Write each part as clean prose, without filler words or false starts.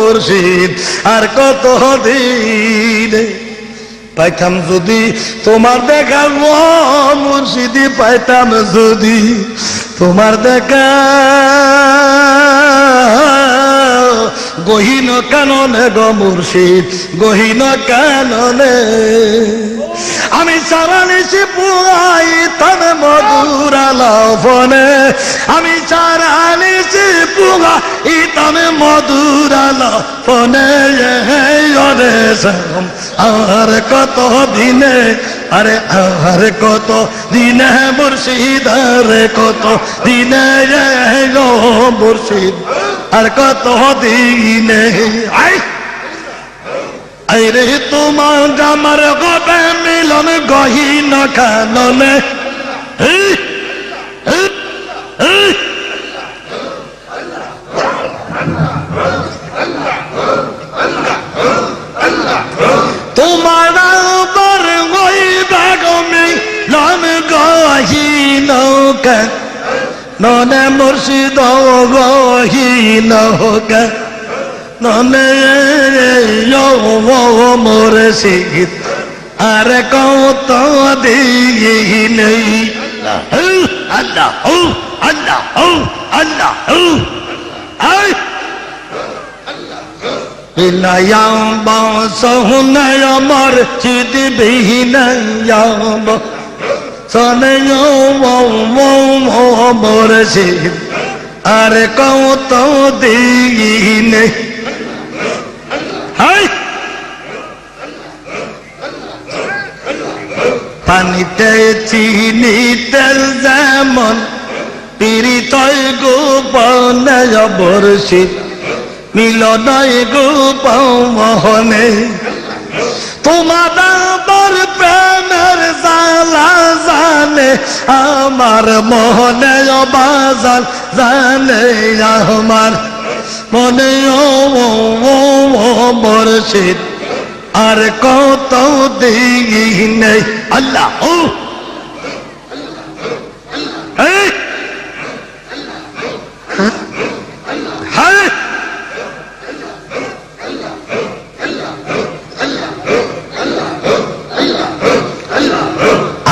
মুর্শিদ আর কত দিন পাইতাম যদি তোমার দেখা মুর্শিদি পাইতাম যদি তোমার দেখা গহীন কাননে গো মুর্শিদ গহীন কাননে আমি সারা নিশি পুরাই তবে মধুর আলাপনে আমি সারা নিশি পুরাই তবে মধুর আলাপনে আর কত দিনে আরে আর কত দিনে মুর্শিদ আরে কত দিনে মুর্শিদ আর কত দিনে আরে তোমার আমার গবে মিলন গহীন কাননে তোমার আবার গইবা গো মিলন গহীন কাননে মুর্শিদ গহীন কাননে মুর্শিদ আর কত দিন আল্লাহ আল্লাহ আল্লাহ বিনায়াম বাসহুনায় মুর্শিদ বিনায়াম সনয়ম মুর্শিদ আর কত দিন পানিতে চিনিতে যেমন পীড়িতয় গোপনে মুর্শিদ মিলনয় গোপনে তোমার প্রেমের জ্বালা জানে আমার মনে বাজার জানে আমার মনে মুর্শিদ আর কত দিন আল্লাহ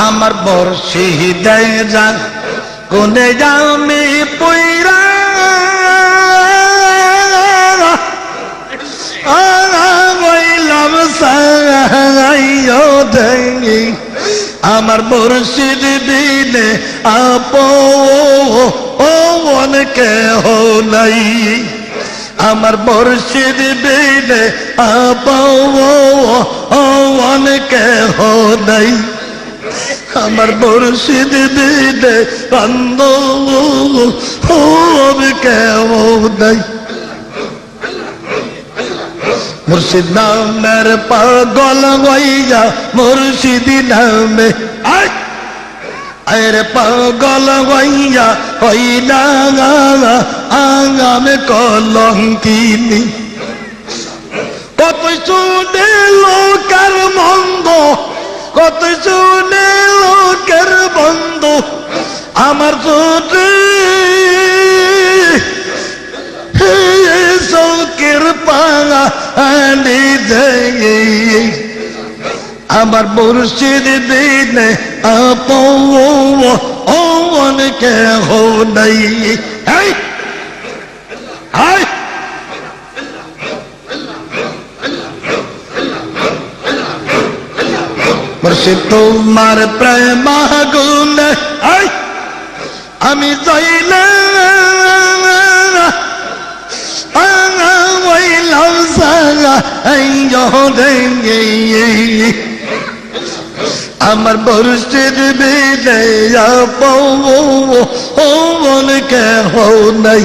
আমার মুর্শিদ যা কোনে যামি পুইরা আমার মুর্শিদ বিনে আপন কেহ নাই আমার মুর্শিদ বিনে আপন কেহ নাই আমার মুর্শিদ বিনে বান্ধব কেহ নাই মুর্শিদ নামের পাগল হইয়া মুর্শিদি নামে আরে পাগল হইয়া হইলা আগামে কলঙ্কিনী কত শুনে লোকের মন্দ কত শুনে লোকের বন্ধ আমার চোখে চৌকের পানি দেয় আমার মুর্শিদ বিনে আপন কেহ নাই মুর্শিদ তোমার প্রেম আগুনে আমি যাইলে আমার মুর্শিদ বিনে আপন কেহ নাই